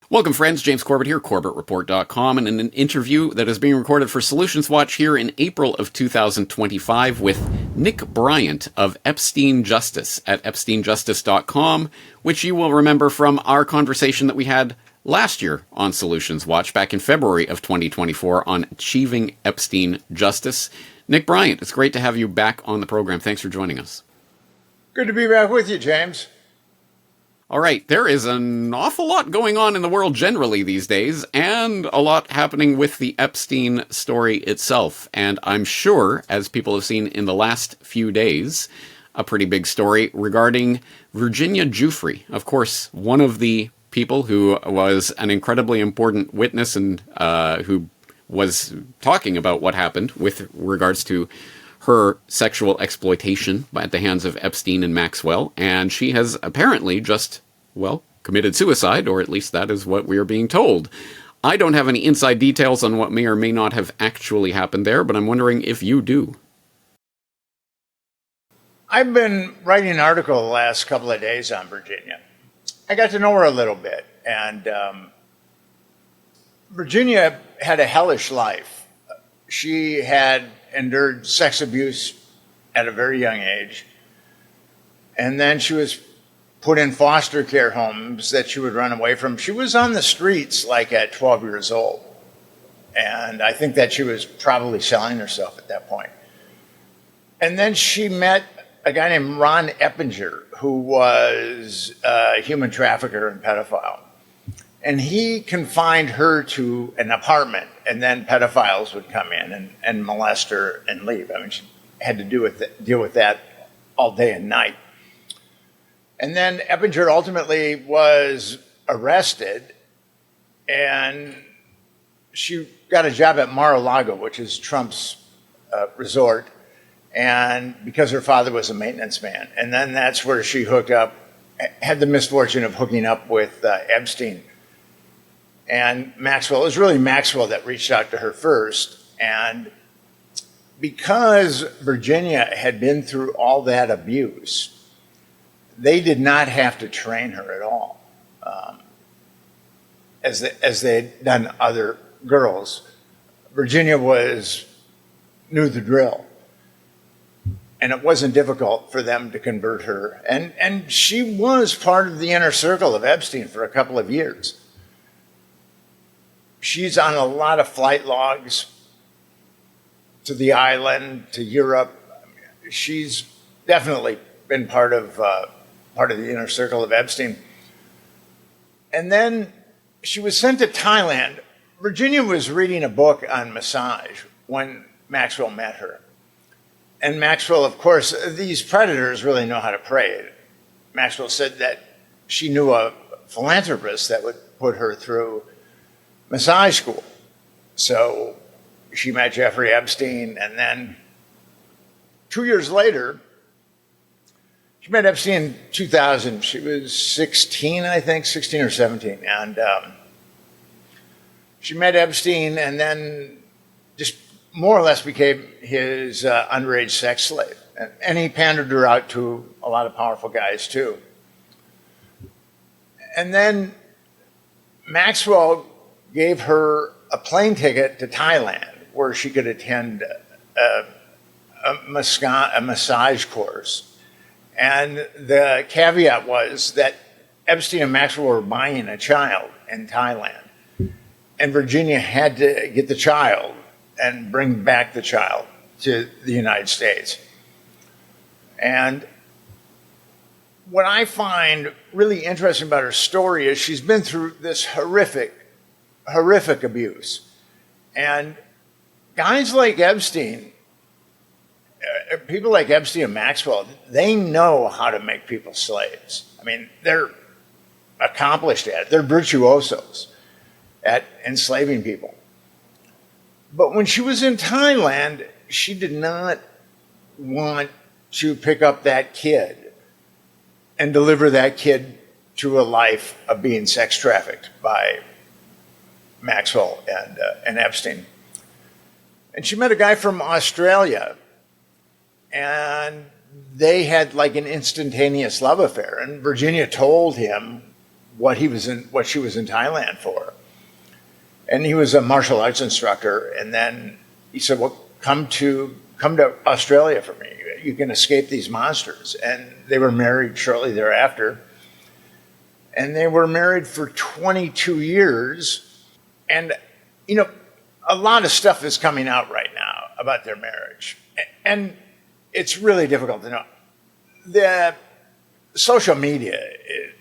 Welcome, friends. James Corbett here, CorbettReport.com, and in an interview that is being recorded for Solutions Watch here in April of 2025 with Nick Bryant of Epstein Justice at EpsteinJustice.com, which you will remember from our conversation that we had last year on Solutions Watch back in February of 2024 on achieving Epstein justice. Nick Bryant, it's great to have you back on the program. Thanks for joining us. Good to be back with you, James. All right, there is an awful lot going on in the world generally these days, and a lot happening with the Epstein story itself. And I'm sure, as people have seen in the last few days, a pretty big story regarding Virginia Giuffre. Of course, one of the people who was an incredibly important witness and who was talking about what happened with regards to her sexual exploitation at the hands of Epstein and Maxwell, and she has apparently just, committed suicide, or at least that is what we are being told. I don't have any inside details on what may or may not have actually happened there, but I'm wondering if you do. I've been writing an article the last couple of days on Virginia. I got to know her a little bit, and Virginia had a hellish life. She had endured sex abuse at a very young age. And then she was put in foster care homes that she would run away from. She was on the streets like at 12 years old. And I think that she was probably selling herself at that point. And then she met a guy named Ron Eppinger, who was a human trafficker and pedophile. And he confined her to an apartment, and then pedophiles would come in and molest her and leave. I mean, she had to deal with that all day and night. And then Eppinger ultimately was arrested, and she got a job at Mar-a-Lago, which is Trump's resort, and because her father was a maintenance man. And then that's where she had the misfortune of hooking up with Epstein. And Maxwell, it was really Maxwell that reached out to her first. And because Virginia had been through all that abuse, they did not have to train her at all, as they had done other girls. Virginia knew the drill. And it wasn't difficult for them to convert her. And she was part of the inner circle of Epstein for a couple of years. She's on a lot of flight logs to the island, to Europe. She's definitely been part of the inner circle of Epstein. And then she was sent to Thailand. Virginia was reading a book on massage when Maxwell met her. And Maxwell, of course, these predators really know how to prey. Maxwell said that she knew a philanthropist that would put her through massage school. So she met Jeffrey Epstein, and then 2 years later, she met Epstein in 2000. She was 16, I think, 16 or 17. And she met Epstein and then just more or less became his underage sex slave. And he pandered her out to a lot of powerful guys, too. And then Maxwell gave her a plane ticket to Thailand where she could attend a massage course. And the caveat was that Epstein and Maxwell were buying a child in Thailand. And Virginia had to get the child and bring back the child to the United States. And what I find really interesting about her story is she's been through this horrific abuse. And guys like Epstein, people like Epstein and Maxwell, they know how to make people slaves. I mean, they're accomplished at it. They're virtuosos at enslaving people. But when she was in Thailand, she did not want to pick up that kid and deliver that kid to a life of being sex trafficked by Maxwell and Epstein. And she met a guy from Australia, and they had like an instantaneous love affair. And Virginia told him what she was in Thailand for. And he was a martial arts instructor. And then he said, well, come to Australia for me. You can escape these monsters. And they were married shortly thereafter. And they were married for 22 years. And, you know, a lot of stuff is coming out right now about their marriage. And it's really difficult to know. The social media,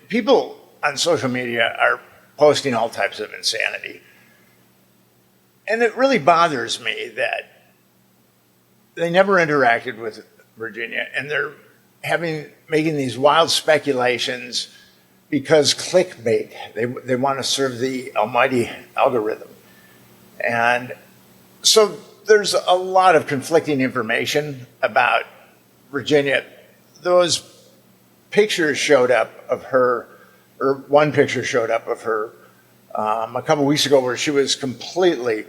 people on social media are posting all types of insanity. And it really bothers me that they never interacted with Virginia, and they're making these wild speculations because clickbait. They want to serve the almighty algorithm. And so there's a lot of conflicting information about Virginia. Those pictures showed up of her, or one picture showed up of her a couple weeks ago where she was completely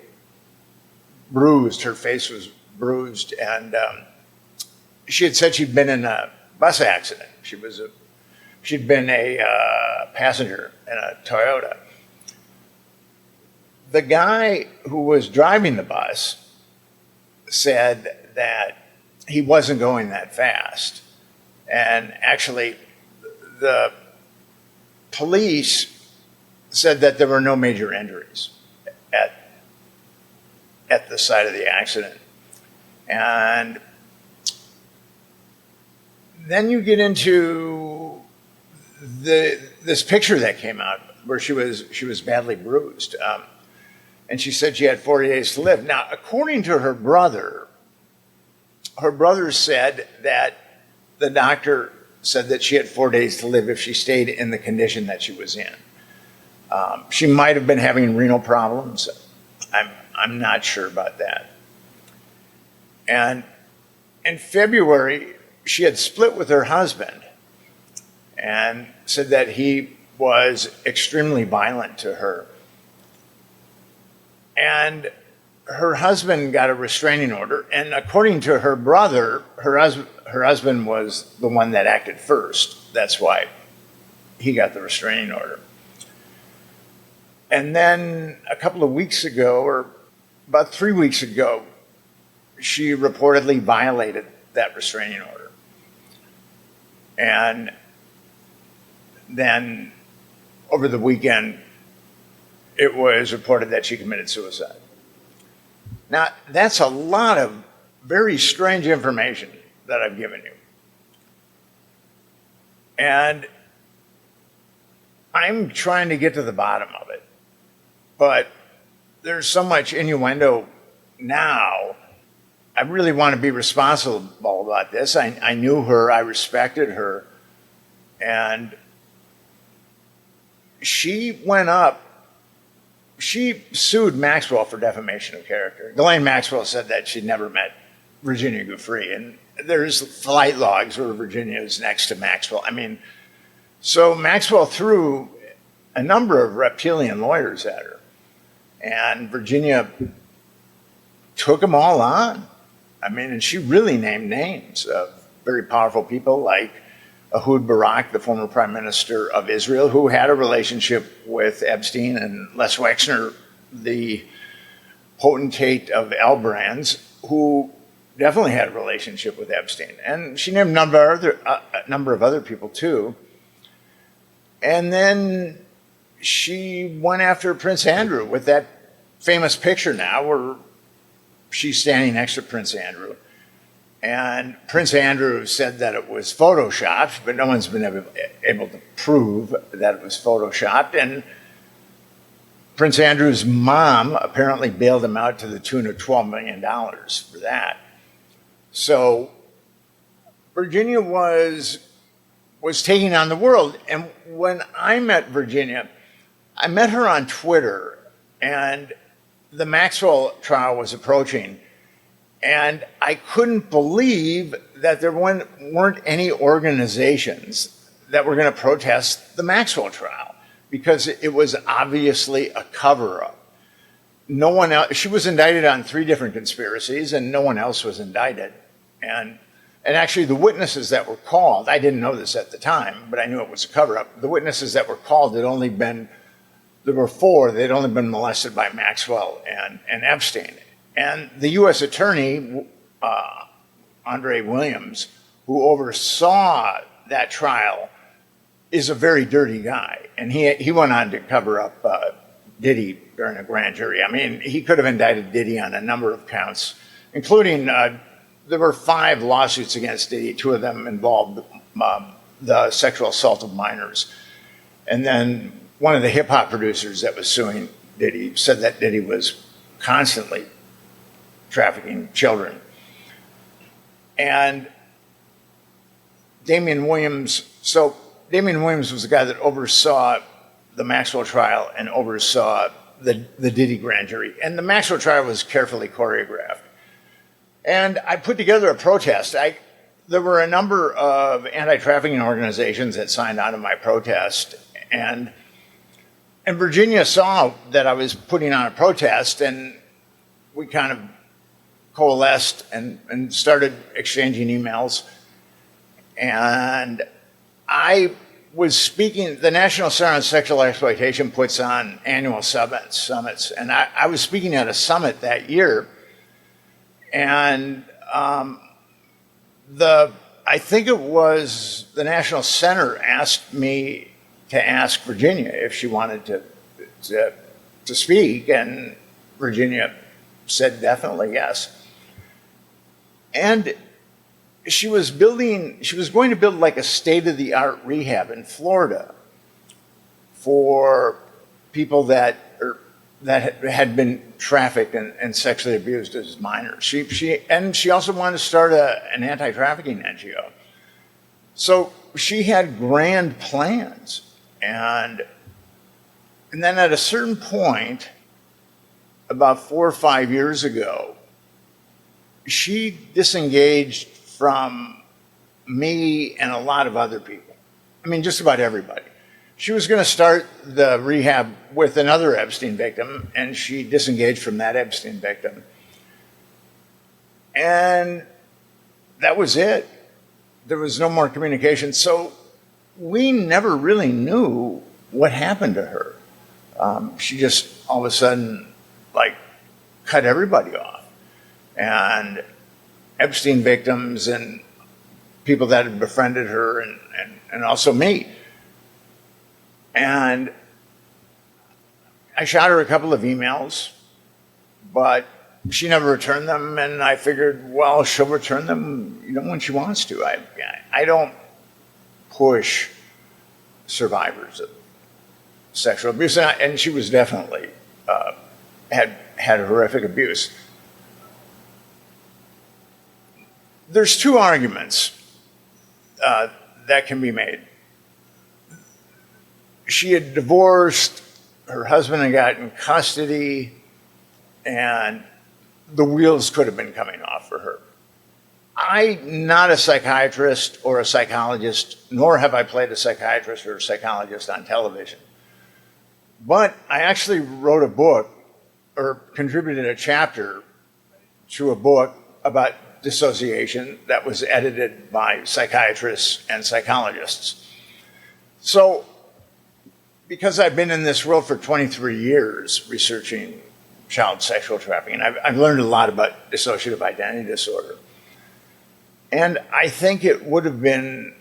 bruised. Her face was bruised, and she had said she'd been in a bus accident. She'd been a passenger in a Toyota. The guy who was driving the bus said that he wasn't going that fast. And actually, the police said that there were no major injuries at the site of the accident. And then you get into this picture that came out where she was badly bruised. And she said she had 40 days to live. Now, according to her brother said that the doctor said that she had 4 days to live if she stayed in the condition that she was in. She might have been having renal problems. I'm not sure about that. And in February, she had split with her husband and said that he was extremely violent to her. And her husband got a restraining order. And according to her brother, her husband was the one that acted first. That's why he got the restraining order. And then a couple of weeks ago, or about 3 weeks ago, she reportedly violated that restraining order. And then over the weekend, it was reported that she committed suicide. Now, that's a lot of very strange information that I've given you. And I'm trying to get to the bottom of it. But there's so much innuendo now. I really want to be responsible about this. I knew her, I respected her, and she went up. She sued Maxwell for defamation of character. Ghislaine Maxwell said that she'd never met Virginia Giuffre, and there's flight logs where Virginia is next to Maxwell. I mean, so Maxwell threw a number of reptilian lawyers at her, and Virginia took them all on. I mean, and she really named names of very powerful people like Ehud Barak, the former prime minister of Israel, who had a relationship with Epstein, and Les Wexner, the potentate of L Brands, who definitely had a relationship with Epstein. And she named a number of other people too. And then she went after Prince Andrew with that famous picture now where she's standing next to Prince Andrew. And Prince Andrew said that it was photoshopped, but no one's been able to prove that it was photoshopped. And Prince Andrew's mom apparently bailed him out to the tune of $12 million for that. So Virginia was taking on the world. And when I met Virginia, I met her on Twitter, and the Maxwell trial was approaching. And I couldn't believe that there weren't any organizations that were going to protest the Maxwell trial, because it was obviously a cover-up. No one else, she was indicted on 3 different conspiracies, and no one else was indicted. And And actually, the witnesses that were called, I didn't know this at the time, but I knew it was a cover-up. The witnesses that were called had only been, there were four, they'd only been molested by Maxwell and Epstein. And the U.S. attorney, Andre Williams, who oversaw that trial, is a very dirty guy. And he went on to cover up Diddy during a grand jury. I mean, he could have indicted Diddy on a number of counts, including there were 5 lawsuits against Diddy. 2 of them involved the sexual assault of minors. And then one of the hip-hop producers that was suing Diddy said that Diddy was constantly trafficking children. And Damian Williams was the guy that oversaw the Maxwell trial and oversaw the Diddy grand jury. And the Maxwell trial was carefully choreographed. And I put together a protest. There were a number of anti-trafficking organizations that signed on to my protest. And Virginia saw that I was putting on a protest, and we kind of coalesced and started exchanging emails. And I was speaking, the National Center on Sexual Exploitation puts on annual summits, and I was speaking at a summit that year. And I think it was the National Center asked me to ask Virginia if she wanted to speak, and Virginia said definitely yes. And she was going to build like a state-of-the-art rehab in Florida for people that had been trafficked and sexually abused as minors. She also wanted to start an anti-trafficking NGO. So she had grand plans. And then at a certain point, about 4 or 5 years ago, she disengaged from me and a lot of other people. I mean, just about everybody. She was going to start the rehab with another Epstein victim, and she disengaged from that Epstein victim. And that was it. There was no more communication. So we never really knew what happened to her. She just all of a sudden, like, cut everybody off. And Epstein victims and people that had befriended her and also me. And I shot her a couple of emails, but she never returned them. And I figured, well, she'll return them, when she wants to. I don't push survivors of sexual abuse, and she was definitely had horrific abuse. There's 2 arguments that can be made. She had divorced, her husband had gotten custody, and the wheels could have been coming off for her. I'm not a psychiatrist or a psychologist, nor have I played a psychiatrist or a psychologist on television. But I actually wrote a book, or contributed a chapter to a book about dissociation that was edited by psychiatrists and psychologists. So, because I've been in this world for 23 years researching child sexual trafficking, I've learned a lot about dissociative identity disorder. And I think it would have been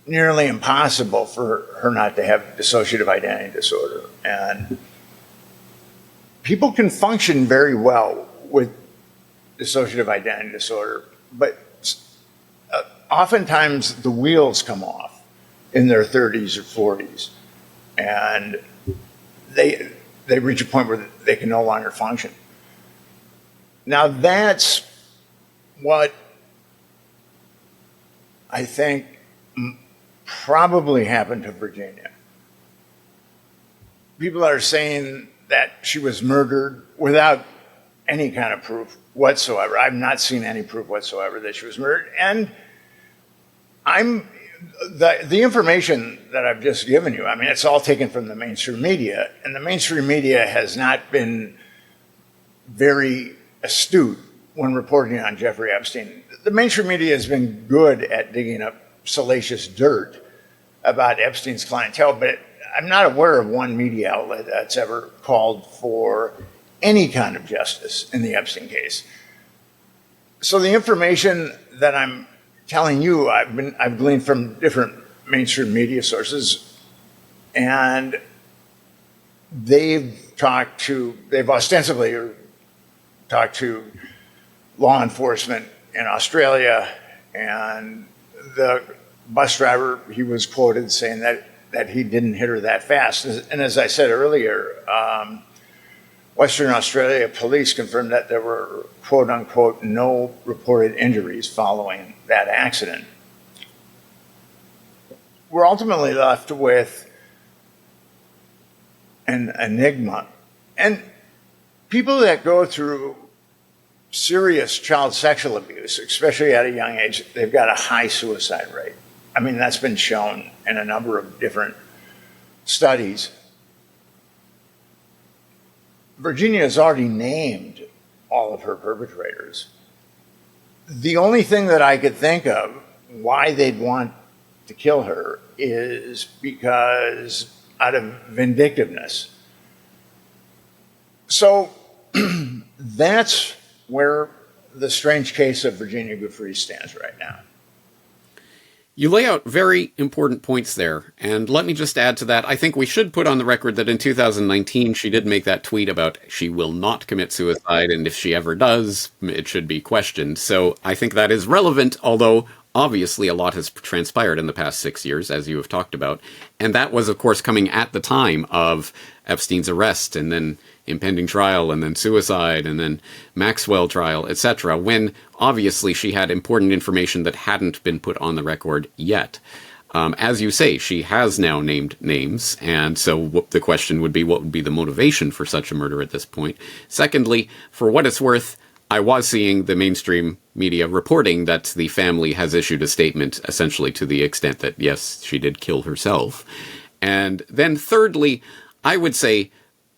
nearly impossible for her not to have dissociative identity disorder. And people can function very well with dissociative identity disorder, but oftentimes the wheels come off in their 30s or 40s, and they reach a point where they can no longer function. Now that's what I think probably happened to Virginia. People are saying that she was murdered without any kind of proof whatsoever. I've not seen any proof whatsoever that she was murdered. And the information that I've just given you, I mean, it's all taken from the mainstream media, and the mainstream media has not been very astute when reporting on Jeffrey Epstein. The mainstream media has been good at digging up salacious dirt about Epstein's clientele, but I'm not aware of one media outlet that's ever called for any kind of justice in the Epstein case. So the information that I'm telling you, I've gleaned from different mainstream media sources, and they've ostensibly talked to law enforcement in Australia, and the bus driver, he was quoted saying that he didn't hit her that fast. And as I said earlier, Western Australia police confirmed that there were, quote unquote, no reported injuries following that accident. We're ultimately left with an enigma. And people that go through serious child sexual abuse, especially at a young age, they've got a high suicide rate. I mean, that's been shown in a number of different studies. Virginia has already named all of her perpetrators. The only thing that I could think of why they'd want to kill her is because out of vindictiveness. So that's where the strange case of Virginia Giuffre stands right now. You lay out very important points there, and let me just add to that. I think we should put on the record that in 2019, she did make that tweet about she will not commit suicide, and if she ever does, it should be questioned. So I think that is relevant, although obviously a lot has transpired in the past 6 years, as you have talked about. And that was, of course, coming at the time of Epstein's arrest, and then impending trial, and then suicide, and then Maxwell trial, etc., when obviously she had important information that hadn't been put on the record yet. As you say, she has now named names, and so the question would be, what would be the motivation for such a murder at this point? Secondly, for what it's worth, I was seeing the mainstream media reporting that the family has issued a statement essentially to the extent that, yes, she did kill herself. And then thirdly, I would say,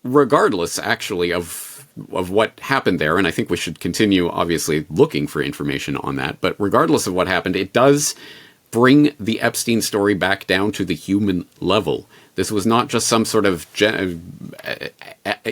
regardless, actually, of what happened there, and I think we should continue, obviously, looking for information on that, but regardless of what happened, it does bring the Epstein story back down to the human level. This was not just some sort of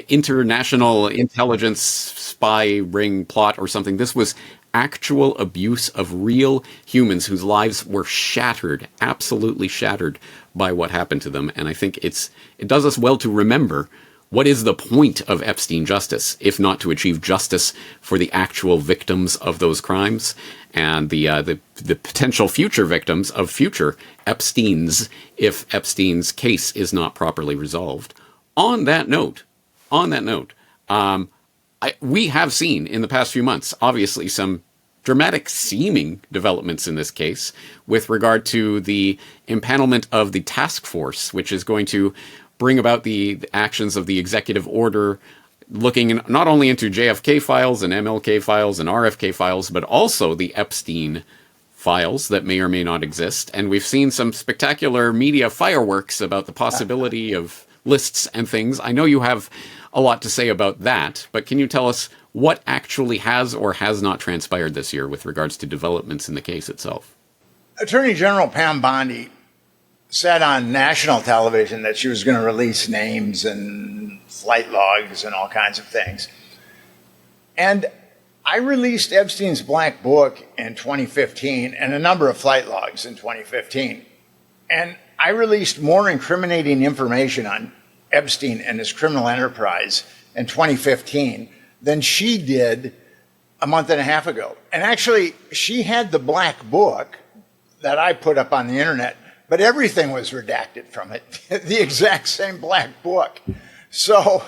international intelligence spy ring plot or something. This was actual abuse of real humans whose lives were shattered, absolutely shattered by what happened to them. And I think it does us well to remember, what is the point of Epstein justice, if not to achieve justice for the actual victims of those crimes and the potential future victims of future Epsteins, if Epstein's case is not properly resolved? On that note, we have seen in the past few months, obviously, some dramatic seeming developments in this case with regard to the impanelment of the task force, which is going to bring about the actions of the executive order, looking not only into JFK files and MLK files and RFK files, but also the Epstein files that may or may not exist. And we've seen some spectacular media fireworks about the possibility of lists and things. I know you have a lot to say about that, but can you tell us what actually has or has not transpired this year with regards to developments in the case itself? Attorney General Pam Bondi said on national television that she was going to release names and flight logs and all kinds of things. And I released Epstein's Black Book in 2015 and a number of flight logs in 2015. And I released more incriminating information on Epstein and his criminal enterprise in 2015 than she did a month and a half ago. And actually, she had the Black Book that I put up on the internet, but everything was redacted from it, the exact same Black Book. So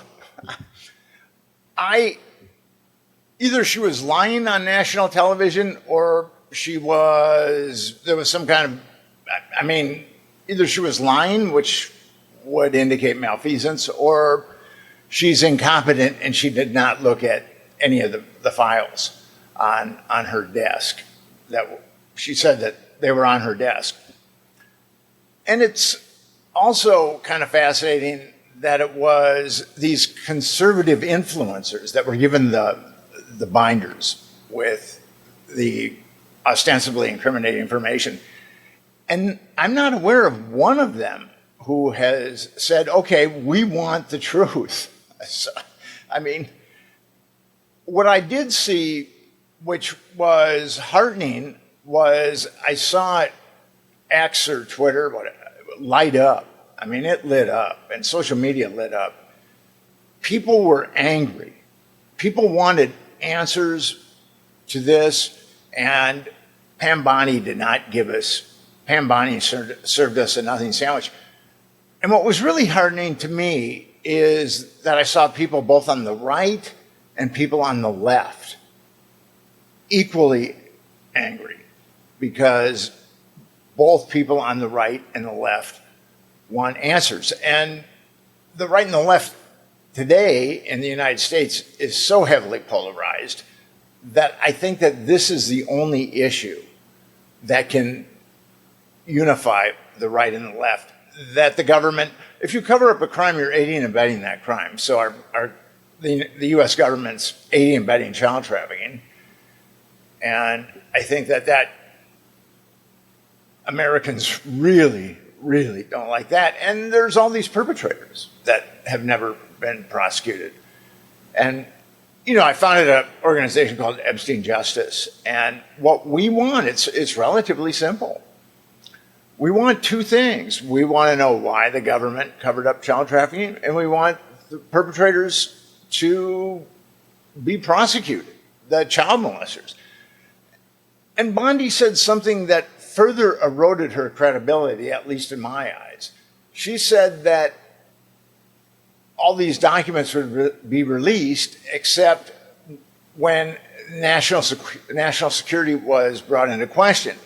either she was lying on national television or there was some kind of, either she was lying, which would indicate malfeasance, or she's incompetent and she did not look at any of the files on her desk. She said that they were on her desk. And it's also kind of fascinating that it was these conservative influencers that were given the binders with the ostensibly incriminating information. And I'm not aware of one of them who has said, okay, we want the truth. So, I mean, what I did see, which was heartening, was I saw X or Twitter light up. I mean, it lit up, and social media lit up. People were angry. People wanted answers to this, and Pam Bondi did not give us. Pam Bondi served us a nothing sandwich. And what was really heartening to me is that I saw people both on the right and people on the left equally angry, because both people on the right and the left want answers. And the right and the left today in the United States is so heavily polarized that I think that this is the only issue that can unify the right and the left. That the government, if you cover up a crime, you're aiding and abetting that crime. So the U.S. government's aiding and abetting child trafficking. And I think that Americans really, really don't like that. And there's all these perpetrators that have never been prosecuted. And, I founded an organization called Epstein Justice. And what we want, it's relatively simple. We want two things. We want to know why the government covered up child trafficking, and we want the perpetrators to be prosecuted, the child molesters. And Bondi said something that further eroded her credibility, at least in my eyes. She said that all these documents would be released except when national security was brought into question.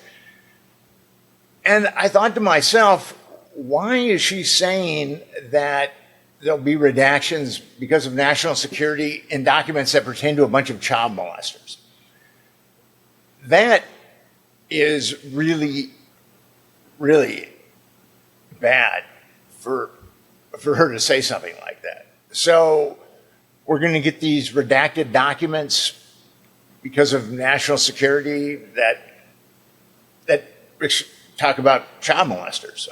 And I thought to myself, why is she saying that there'll be redactions because of national security in documents that pertain to a bunch of child molesters? That is really, really bad for her to say something like that. So we're going to get these redacted documents because of national security that talk about child molesters.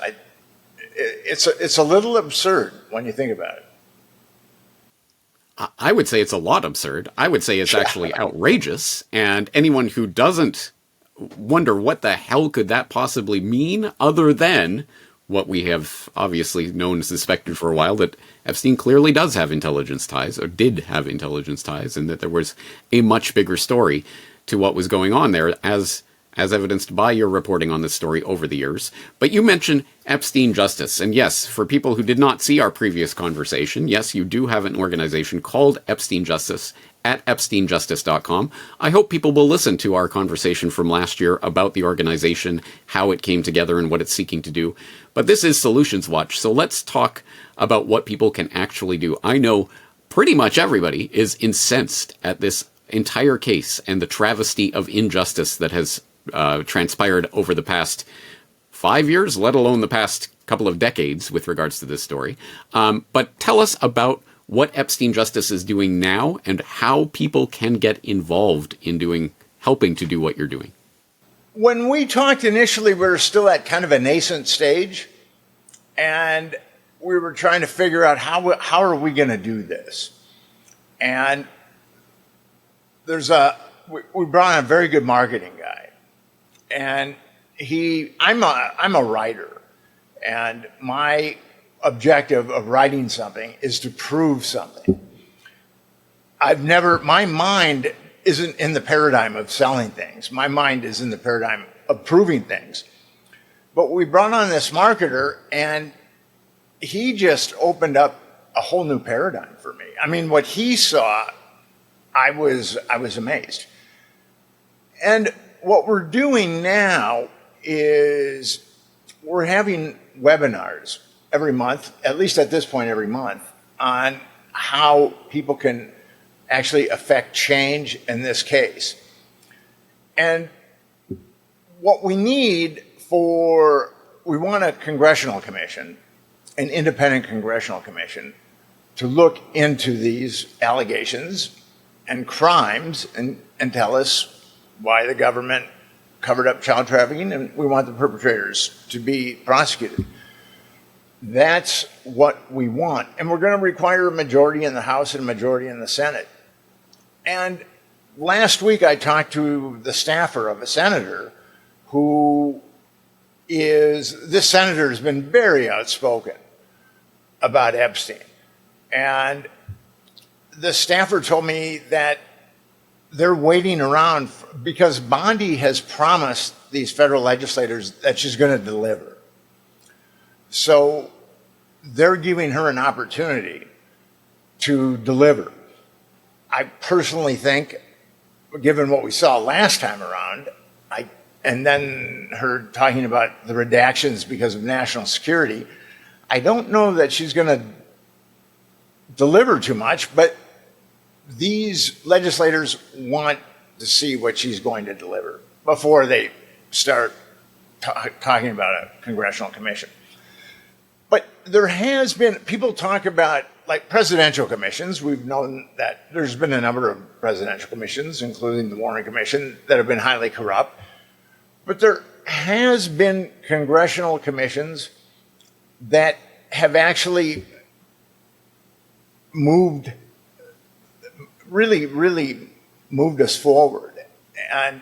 It's a little absurd when you think about it. I would say it's a lot absurd. I would say it's actually outrageous. And anyone who doesn't wonder what the hell could that possibly mean, other than what we have obviously known and suspected for a while, that Epstein clearly does have intelligence ties, or did have intelligence ties, and that there was a much bigger story to what was going on there, as evidenced by your reporting on this story over the years. But you mentioned Epstein Justice. And yes, for people who did not see our previous conversation, yes, you do have an organization called Epstein Justice at epsteinjustice.com. I hope people will listen to our conversation from last year about the organization, how it came together, and what it's seeking to do. But this is Solutions Watch, so let's talk about what people can actually do. I know pretty much everybody is incensed at this entire case and the travesty of injustice that has transpired over the past 5 years, let alone the past couple of decades with regards to this story. But tell us about what Epstein Justice is doing now and how people can get involved in helping to do what you're doing. When we talked initially, we were still at kind of a nascent stage, and we were trying to figure out how are we going to do this. And we brought on a very good marketing guy. And I'm a writer, and my objective of writing something is to prove something. My mind isn't in the paradigm of selling things. My mind is in the paradigm of proving things. But we brought on this marketer, and he just opened up a whole new paradigm for me. I mean, what he saw, I was amazed. And what we're doing now is we're having webinars every month, at least at this point every month, on how people can actually affect change in this case. And what we need we want a congressional commission, an independent congressional commission, to look into these allegations and crimes and tell us why the government covered up child trafficking, and we want the perpetrators to be prosecuted. That's what we want. And we're going to require a majority in the House and a majority in the Senate. And last week I talked to the staffer of a senator this senator has been very outspoken about Epstein. And the staffer told me that they're waiting around because Bondi has promised these federal legislators that she's going to deliver. So they're giving her an opportunity to deliver. I personally think, given what we saw last time around, and then her talking about the redactions because of national security, I don't know that she's going to deliver too much, but these legislators want to see what she's going to deliver before they start talking about a congressional commission. But there has been, people talk about like presidential commissions. We've known that there's been a number of presidential commissions, including the Warren Commission, that have been highly corrupt. But there has been congressional commissions that have actually really moved us forward. And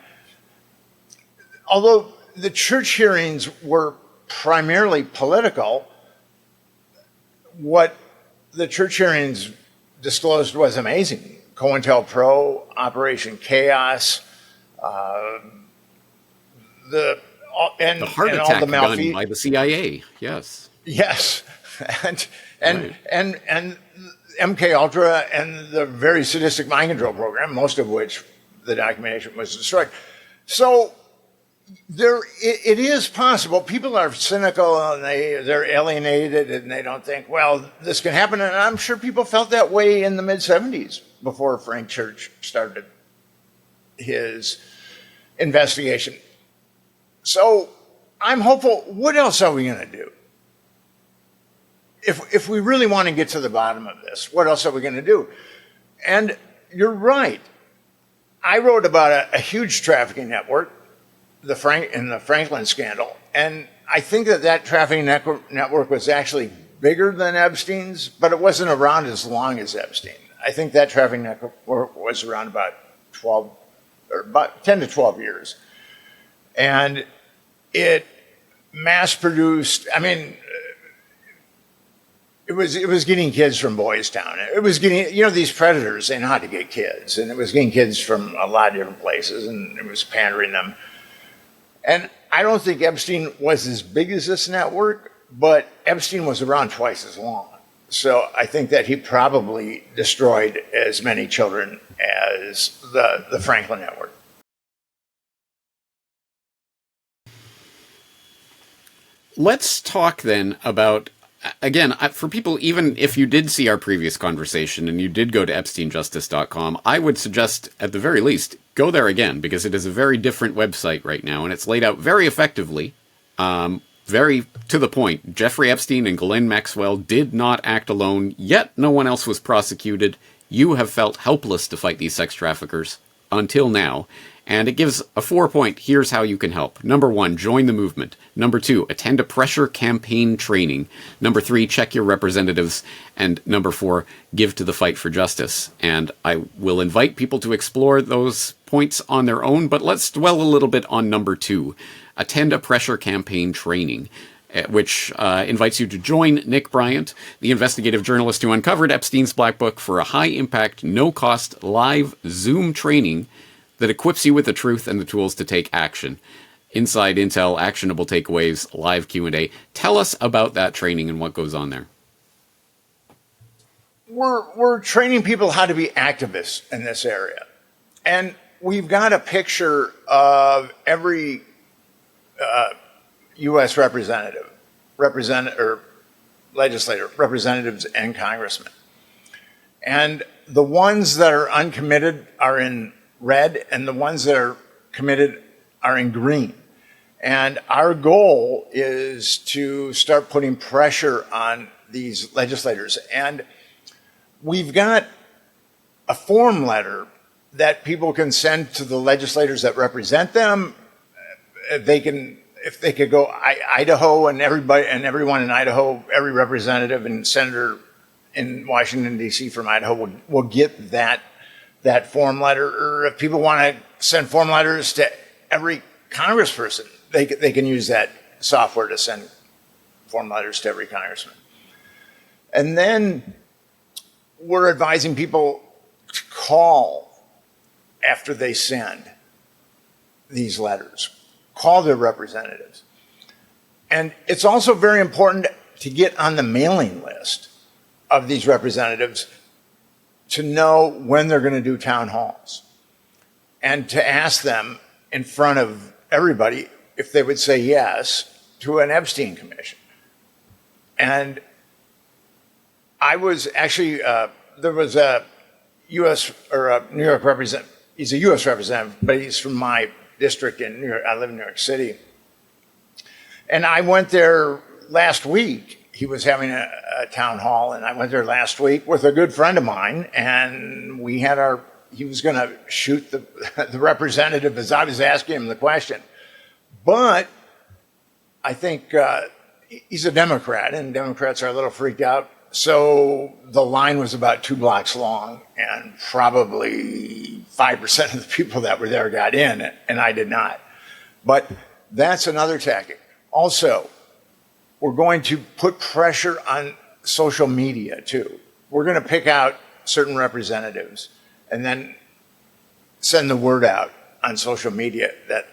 although the church hearings were primarily political, what the church hearings disclosed was amazing. COINTELPRO, Operation Chaos, the heart attack gun by the CIA. Yes. Yes, and MK Ultra and the very sadistic mind control program, most of which the documentation was destroyed. So it is possible. People are cynical and they're alienated and they don't think, well, this can happen. And I'm sure people felt that way in the mid-'70s before Frank Church started his investigation. So I'm hopeful. What else are we going to do? If we really want to get to the bottom of this, what else are we going to do? And you're right. I wrote about a huge trafficking network, in the Franklin scandal, and I think that trafficking network was actually bigger than Epstein's, but it wasn't around as long as Epstein. I think that trafficking network was around about 10 to 12 years. And it mass-produced, it was getting kids from Boys Town. It was getting, these predators, they know how to get kids. And it was getting kids from a lot of different places, and it was pandering them. And I don't think Epstein was as big as this network, but Epstein was around twice as long. So I think that he probably destroyed as many children as the Franklin network. Let's talk then about, again, for people, even if you did see our previous conversation and you did go to EpsteinJustice.com, I would suggest, at the very least, go there again, because it is a very different website right now, and it's laid out very effectively, very to the point. Jeffrey Epstein and Ghislaine Maxwell did not act alone, yet no one else was prosecuted. You have felt helpless to fight these sex traffickers until now. And it gives a 4-point, here's how you can help. Number 1, join the movement. Number 2, attend a pressure campaign training. Number 3, check your representatives. And number 4, give to the fight for justice. And I will invite people to explore those points on their own, but let's dwell a little bit on number 2, attend a pressure campaign training, which invites you to join Nick Bryant, the investigative journalist who uncovered Epstein's Black Book, for a high-impact, no-cost live Zoom training that equips you with the truth and the tools to take action. Inside intel, actionable takeaways, live Q&A. Tell us about that training and what goes on there. We're training people how to be activists in this area. And we've got a picture of every U.S. legislator, representatives, and congressmen. And the ones that are uncommitted are in red, and the ones that are committed are in green. And our goal is to start putting pressure on these legislators. And we've got a form letter that people can send to the legislators that represent them. If they could go Idaho, and everyone in Idaho, every representative and senator in Washington D.C. from Idaho will get that form letter. Or if people want to send form letters to every congressperson, they can use that software to send form letters to every congressman. And then we're advising people to call after they send these letters. Call their representatives. And it's also very important to get on the mailing list of these representatives to know when they're going to do town halls, and to ask them in front of everybody if they would say yes to an Epstein commission. And I was actually, there was a U.S. or a New York representative. He's a U.S. representative, but he's from my district in New York. I live in New York City. And I went there last week. He was having a town hall, and I went there last week with a good friend of mine, and he was going to shoot the representative as I was asking him the question. But I think he's a Democrat, and Democrats are a little freaked out. So the line was about 2 blocks long, and probably 5% of the people that were there got in, and I did not. But that's another tactic. Also, we're going to put pressure on social media too. We're going to pick out certain representatives and then send the word out on social media that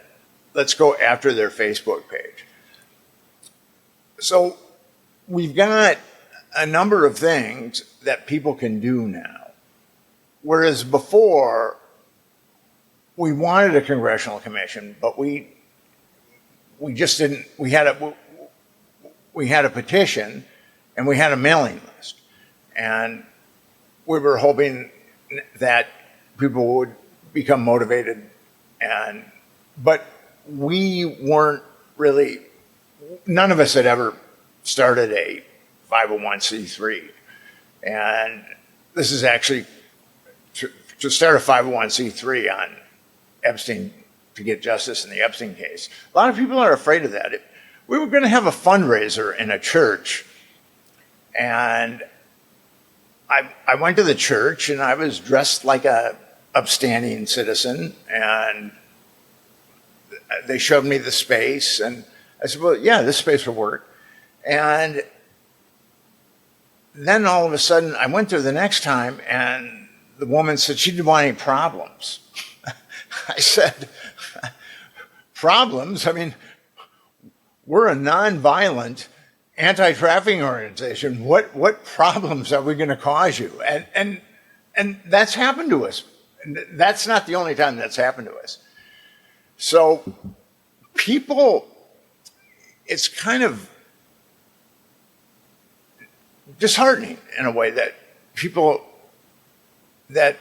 let's go after their Facebook page. So we've got a number of things that people can do now. Whereas before, we wanted a congressional commission, but we just didn't. We had a petition, and we had a mailing list, and we were hoping that people would become motivated, but we weren't really. None of us had ever started a 501c3, and this is actually to start a 501c3 on Epstein, to get justice in the Epstein case. A lot of people are afraid of that. We were going to have a fundraiser in a church, and I went to the church, and I was dressed like a upstanding citizen, and they showed me the space, and I said, well, yeah, this space will work. And then all of a sudden, I went there the next time, and the woman said she didn't want any problems. I said, problems? I mean, we're a nonviolent anti-trafficking organization. What problems are we going to cause you? And that's happened to us. That's not the only time that's happened to us. So people, it's kind of disheartening in a way that that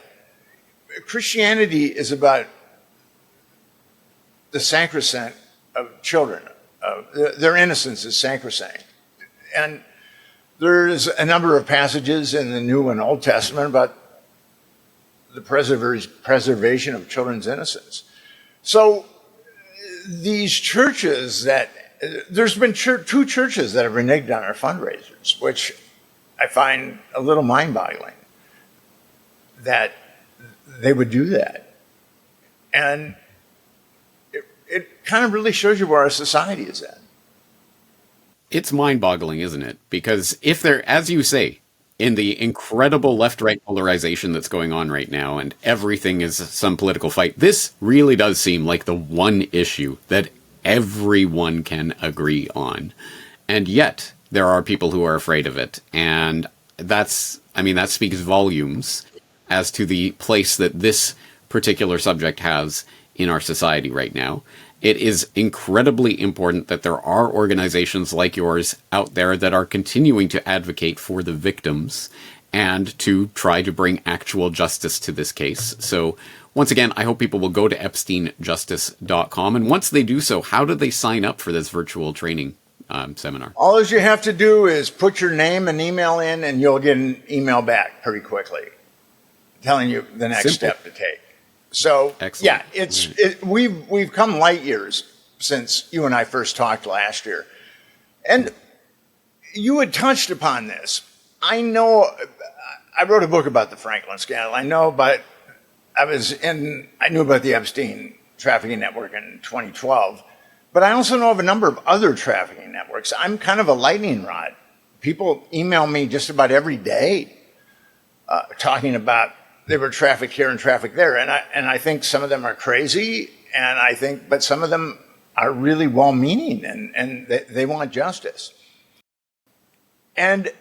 Christianity is about the sacrosanct of children. Their innocence is sacrosanct. And there's a number of passages in the New and Old Testament about the preservation of children's innocence. So these churches there's been 2 churches that have reneged on our fundraisers, which I find a little mind-boggling that they would do that. And it kind of really shows you where our society is at. It's mind-boggling, isn't it? Because if there, as you say, in the incredible left-right polarization that's going on right now, and everything is some political fight, this really does seem like the one issue that everyone can agree on. And yet, there are people who are afraid of it. And that speaks volumes as to the place that this particular subject has in our society right now. It is incredibly important that there are organizations like yours out there that are continuing to advocate for the victims and to try to bring actual justice to this case. So once again, I hope people will go to EpsteinJustice.com. And once they do so, how do they sign up for this virtual training seminar? All you have to do is put your name and email in, and you'll get an email back pretty quickly telling you the next step to take. So Excellent. yeah, we've come light years since you and I first talked last year, and you had touched upon this. I know. I wrote a book about the Franklin scandal. I knew about the Epstein trafficking network in 2012, but I also know of a number of other trafficking networks. I'm kind of a lightning rod. People email me just about every day talking about they were trafficked here and trafficked there, and I think some of them are crazy, but some of them are really well-meaning and they want justice. And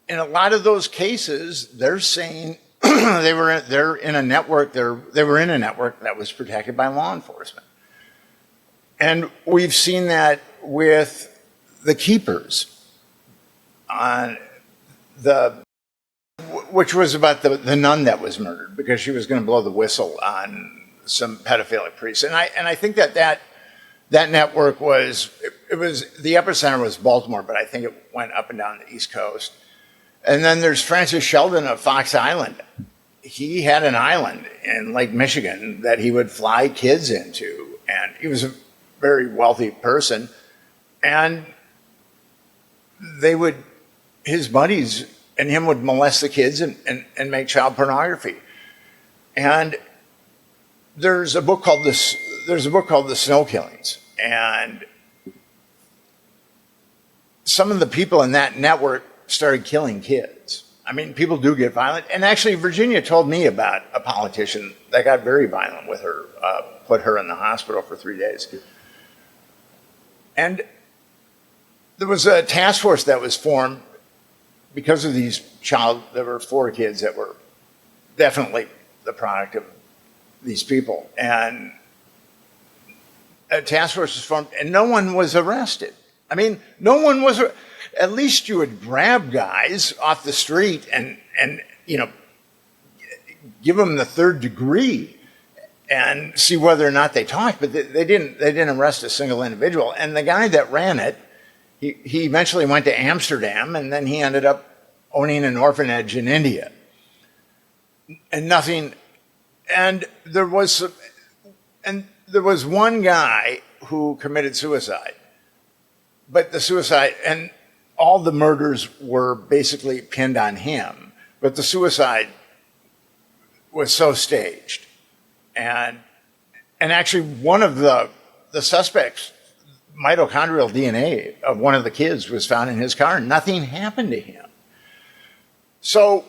in a lot of those cases, they're saying they were in a network that was protected by law enforcement. And we've seen that with the keepers which was about the nun that was murdered because she was going to blow the whistle on some pedophilic priest. And I think that network was the epicenter was Baltimore, but I think it went up and down the East Coast. And then there's Francis Sheldon of Fox Island. He had an island in Lake Michigan that he would fly kids into, and he was a very wealthy person. And his buddies and him would molest the kids and make child pornography. And there's a book called The Snow Killings, and some of the people in that network started killing kids. I mean, people do get violent. And actually, Virginia told me about a politician that got very violent with her, put her in the hospital for 3 days. And there was a task force that was formed because of there were 4 kids that were definitely the product of these people. And a task force was formed, and no one was arrested. I mean, no one was. At least you would grab guys off the street and give them the 3rd degree and see whether or not they talked. But they didn't arrest a single individual. And the guy that ran it, he eventually went to Amsterdam, and then he ended up owning an orphanage in India. And nothing. And there was one guy who committed suicide, but the suicide and all the murders were basically pinned on him, but the suicide was so staged. And actually one of the suspects, mitochondrial DNA of one of the kids was found in his car, and nothing happened to him. So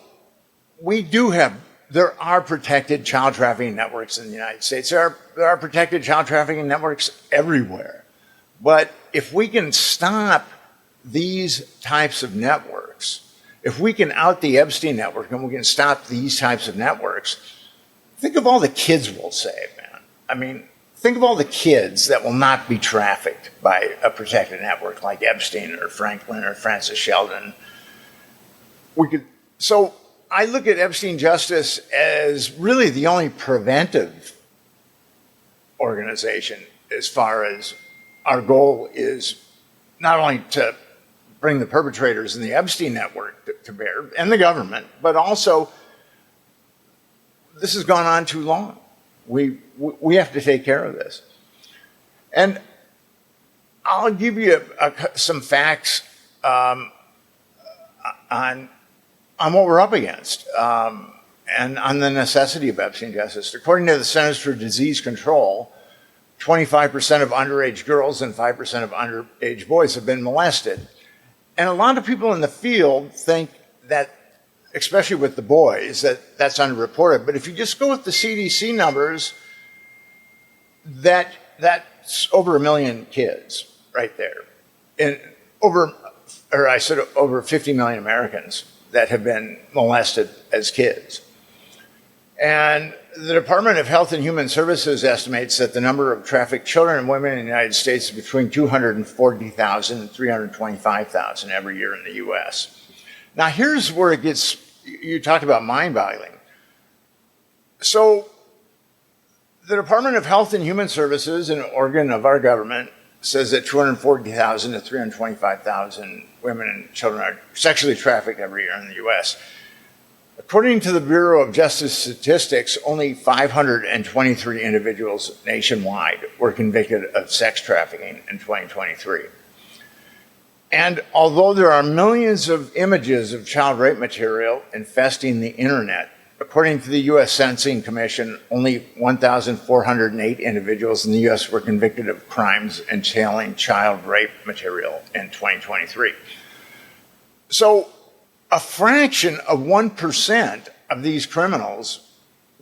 there are protected child trafficking networks in the United States. There are protected child trafficking networks everywhere. But if we can stop these types of networks, if we can out the Epstein network and we can stop these types of networks, think of all the kids we'll save, man. I mean, think of all the kids that will not be trafficked by a protected network like Epstein or Franklin or Francis Sheldon. So I look at Epstein Justice as really the only preventive organization as far as our goal is not only to bring the perpetrators in the Epstein network to bear, and the government, but also this has gone on too long. We have to take care of this. And I'll give you some facts on what we're up against and on the necessity of Epstein Justice. According to the Centers for Disease Control, 25% of underage girls and 5% of underage boys have been molested. And a lot of people in the field think that, especially with the boys, that's underreported. But if you just go with the CDC numbers, that's over 1 million kids right there. And over 50 million Americans that have been molested as kids. And the Department of Health and Human Services estimates that the number of trafficked children and women in the United States is between 240,000 and 325,000 every year in the U.S. Now, here's where it gets, you talked about mind-boggling. So, the Department of Health and Human Services, an organ of our government, says that 240,000 to 325,000 women and children are sexually trafficked every year in the U.S. According to the Bureau of Justice Statistics, only 523 individuals nationwide were convicted of sex trafficking in 2023. And although there are millions of images of child rape material infesting the internet, according to the U.S. Sentencing Commission, only 1,408 individuals in the U.S. were convicted of crimes entailing child rape material in 2023. So a fraction of 1% of these criminals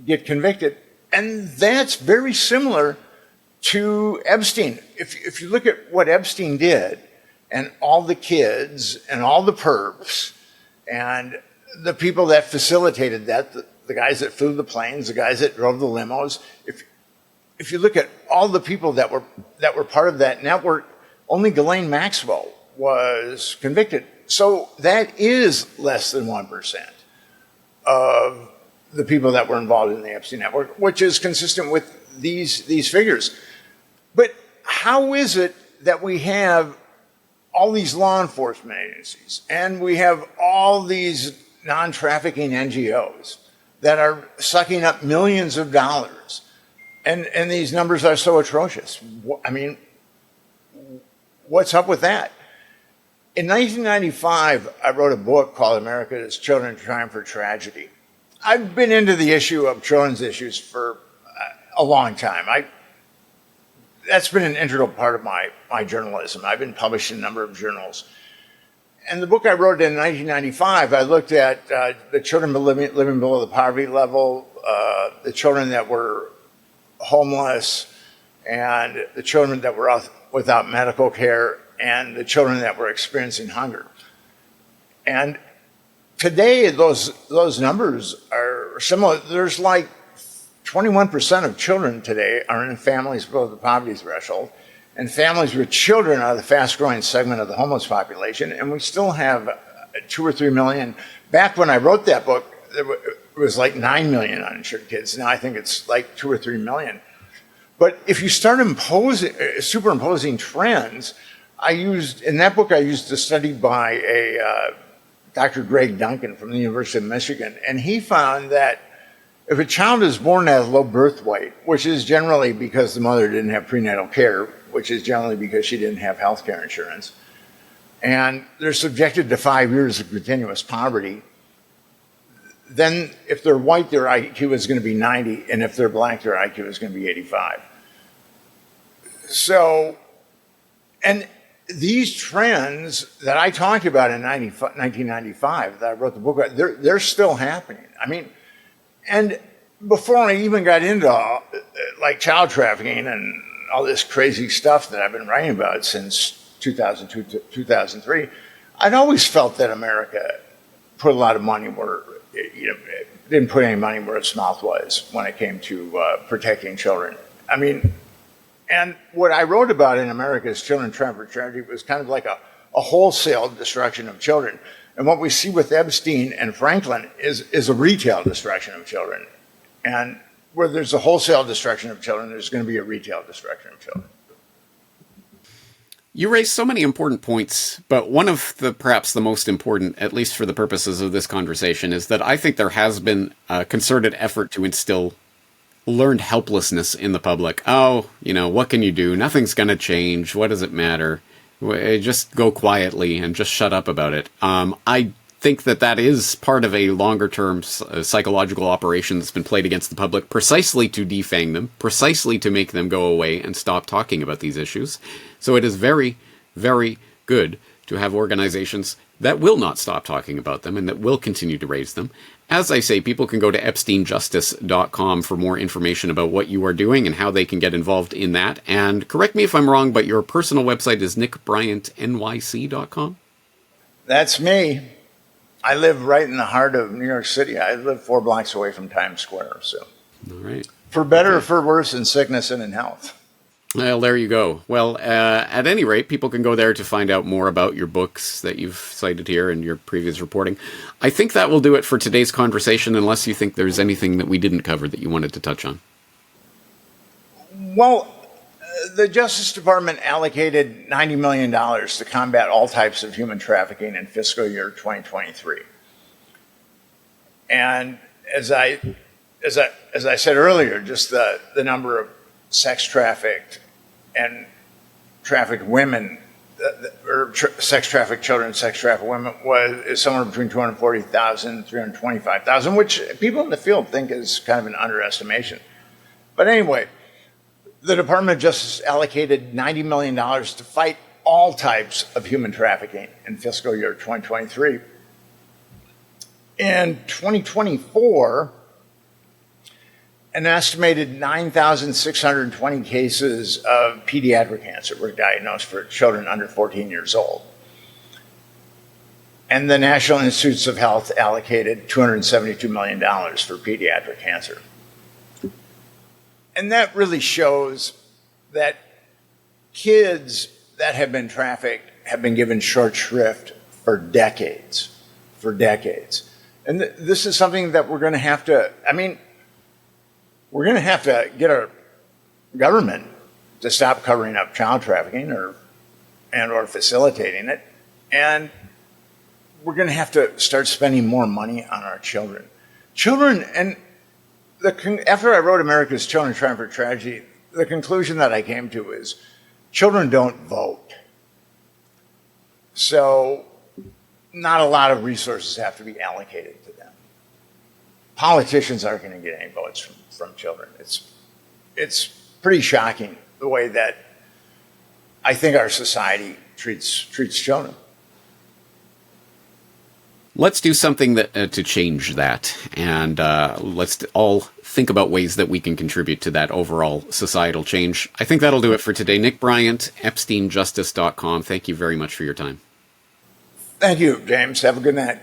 get convicted, and that's very similar to Epstein. If you look at what Epstein did, and all the kids and all the perps and the people that facilitated that, the guys that flew the planes, the guys that drove the limos, if you look at all the people that were part of that network, only Ghislaine Maxwell was convicted. So that is less than 1% of the people that were involved in the Epstein network, which is consistent with these figures. But how is it that we have all these law enforcement agencies and we have all these non-trafficking NGOs that are sucking up millions of dollars, and these numbers are so atrocious? I mean, what's up with that? In 1995, I wrote a book called America's Children Trying for Tragedy. I've been into the issue of children's issues for a long time. That's been an integral part of my journalism. I've been published in a number of journals. And the book I wrote in 1995, I looked at the children living below the poverty level, the children that were homeless, and the children that were without medical care, and the children that were experiencing hunger. And today, those numbers are similar. There's like 21% of children today are in families below the poverty threshold, and families with children are the fast-growing segment of the homeless population, and we still have 2 or 3 million. Back when I wrote that book, it was like 9 million uninsured kids. Now I think it's like 2 or 3 million. But if you start superimposing trends, in that book I used a study by Dr. Greg Duncan from the University of Michigan, and he found that if a child is born at a low birth weight, which is generally because the mother didn't have prenatal care, which is generally because she didn't have health care insurance, and they're subjected to 5 years of continuous poverty, then if they're white, their IQ is going to be 90, and if they're black, their IQ is going to be 85. So, and these trends that I talked about in 1995, that I wrote the book about, they're still happening. I mean, and before I even got into like child trafficking and all this crazy stuff that I've been writing about since 2002 to 2003, I'd always felt that America put a lot of money where, didn't put any money where its mouth was when it came to protecting children. I mean, and what I wrote about in America's Children Trying for Tragedy was kind of like a wholesale destruction of children. And what we see with Epstein and Franklin is a retail destruction of children. And where there's a wholesale destruction of children, there's going to be a retail destruction of children. You raise so many important points, but one of the perhaps the most important, at least for the purposes of this conversation, is that I think there has been a concerted effort to instill learned helplessness in the public. Oh, what can you do? Nothing's going to change. What does it matter? Just go quietly and just shut up about it. I think that is part of a longer-term psychological operation that's been played against the public precisely to defang them, precisely to make them go away and stop talking about these issues. So it is very, very good to have organizations that will not stop talking about them and that will continue to raise them. As I say, people can go to epsteinjustice.com for more information about what you are doing and how they can get involved in that. And correct me if I'm wrong, but your personal website is nickbryantnyc.com? That's me. I live right in the heart of New York City. I live 4 blocks away from Times Square. So, all right. For better or for worse, in sickness and in health. Well, there you go. Well, at any rate, people can go there to find out more about your books that you've cited here and your previous reporting. I think that will do it for today's conversation, unless you think there's anything that we didn't cover that you wanted to touch on. Well, the Justice Department allocated $90 million to combat all types of human trafficking in fiscal year 2023. And as I said earlier, just the number of sex trafficked and trafficked women, sex trafficked children, sex trafficked women is somewhere between 240,000 and 325,000, which people in the field think is kind of an underestimation. But anyway, the Department of Justice allocated $90 million to fight all types of human trafficking in fiscal year 2023. In 2024, an estimated 9,620 cases of pediatric cancer were diagnosed for children under 14 years old. And the National Institutes of Health allocated $272 million for pediatric cancer. And that really shows that kids that have been trafficked have been given short shrift for decades. And this is something that we're going to have to, we're going to have to get our government to stop covering up child trafficking or facilitating it. And we're going to have to start spending more money on our children. And after I wrote America's Children Triumph Tragedy, the conclusion that I came to is children don't vote. So not a lot of resources have to be allocated to them. Politicians aren't going to get any votes from children. It's pretty shocking the way that I think our society treats children. Let's do something to change that, and let's all think about ways that we can contribute to that overall societal change. I think that'll do it for today. Nick Bryant, EpsteinJustice.com. Thank you very much for your time. Thank you, James. Have a good night.